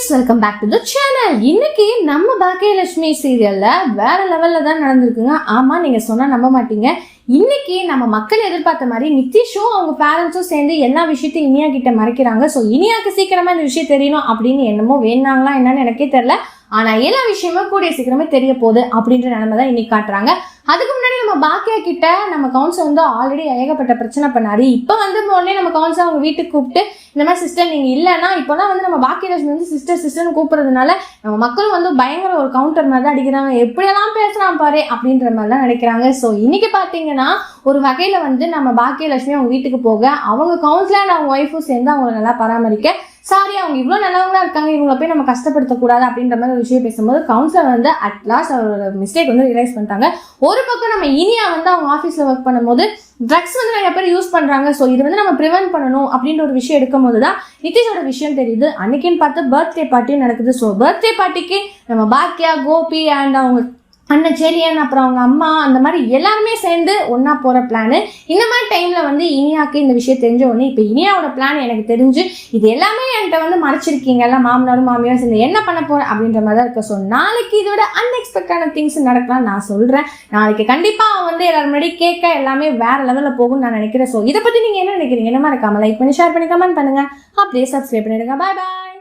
Friends, welcome back to the channel. இன்னைக்கு நம்ம பாக்கியலட்சுமி சீரியல்ல வேற லெவல்ல தான் நடந்திருக்குங்க. ஆமா, நீங்க சொன்னா நம்ப மாட்டீங்க. இன்னைக்கு நம்ம மக்கள் எதிர்பார்த்த மாதிரி நிதிஷும் அவங்க பேரண்ட்ஸும் சேர்ந்து எல்லா விஷயத்தையும் இனியா கிட்ட மறைக்கிறாங்க. ஸோ இனியாக்கு சீக்கிரமா இந்த விஷயம் தெரியணும் அப்படின்னு என்னமோ வேணாங்களா என்னன்னு எனக்கே தெரியல. ஆனா எல்லா விஷயமும் கூடிய சீக்கிரமே தெரிய போகுது அப்படின்ற நிலைமை தான் இன்னைக்கு காட்டுறாங்க. அதுக்கு முன்னாடி நம்ம பாக்கியா கிட்ட நம்ம கவுன்சில் வந்து ஆல்ரெடி ஏகப்பட்ட பிரச்சனை பண்ணாரு. இப்போ வந்து உடனே நம்ம கவுன்சில் அவங்க வீட்டுக்கு கூப்பிட்டு இந்த மாதிரி சிஸ்டர் நீங்க இல்லைன்னா இப்போதான் வந்து நம்ம பாக்கியலட்சுமி வந்து சிஸ்டர்னு கூப்பிடுறதுனால நம்ம மக்களும் வந்து பயங்கர ஒரு கவுண்டர் மாதிரி தான் அடிக்கிறாங்க. எப்படியெல்லாம் பேசலாம் பாரு அப்படின்ற மாதிரி தான் நினைக்கிறாங்க. ஸோ இன்னைக்கு பாத்தீங்கன்னா ஒரு வகையில வந்து நம்ம பாக்கியலட்சுமி அவங்க வீட்டுக்கு போக அவங்க கவுன்சிலர் அவங்க ஒய்ஃபும் சேர்ந்து அவங்களை நல்லா பராமரிக்க சாரி அவங்க இவ்வளவு நல்லவங்களா இருக்காங்க, இவங்களை போய் நம்ம கஷ்டப்படுத்தக்கூடாது அப்படின்ற மாதிரி ஒரு விஷயம் பேசும்போது கவுன்சிலர் வந்து அட்லாஸ்ட் அவரோட மிஸ்டேக் வந்து ரியலைஸ் பண்ணிட்டாங்க. ஒரு பக்கம் நம்ம இனியா வந்து அவங்க ஆஃபீஸ்ல ஒர்க் பண்ணும்போது ட்ரக்ஸ் வந்து நிறைய பேர் யூஸ் பண்றாங்க. ஸோ இது வந்து நம்ம ப்ரிவென்ட் பண்ணணும் அப்படின்ற ஒரு விஷயம் எடுக்கும் போதுதான் நிதிஷோட விஷயம் தெரியுது. அன்னைக்குன்னு பார்த்து பர்த்டே பார்ட்டியும் நடக்குது. ஸோ பர்த்டே பார்ட்டிக்கு நம்ம பாக்கியா, கோபி அண்ட் அவங்க அண்ணன் செலியன் அப்புறம் அவங்க அம்மா அந்த மாதிரி எல்லாருமே சேர்ந்து ஒன்னா போற பிளான். இந்த மாதிரி டைம்ல வந்து இனியாக்கு இந்த விஷயம் தெரிஞ்ச உடனே இப்ப இனியாவோட பிளான் எனக்கு தெரிஞ்சு இது எல்லாமே என்கிட்ட வந்து மறைச்சிருக்கீங்க எல்லாம் மாமனாரும் மாமியாரும் சேர்ந்து என்ன பண்ண போறேன் அப்படின்ற மாதிரி தான் இருக்கு. ஸோ நாளைக்கு இதோட அன்எக்ஸ்பெக்டான திங்ஸ் நடக்கலாம் நான் சொல்றேன். நாளைக்கு கண்டிப்பா வந்து எல்லாரும் முன்னாடி கேட்க எல்லாமே வேற லெவல்ல போகும்னு நான் நினைக்கிறேன். ஸோ இதை பத்தி நீங்க என்ன நினைக்கிறீங்க? என்ன மாதிரி இருக்காம லைக் பண்ணி ஷேர் பண்ணி கமெண்ட் பண்ணுங்க. அப்படியே சப்ஸ்கிரைப் பண்ணிடுங்க. பாய் பாய்.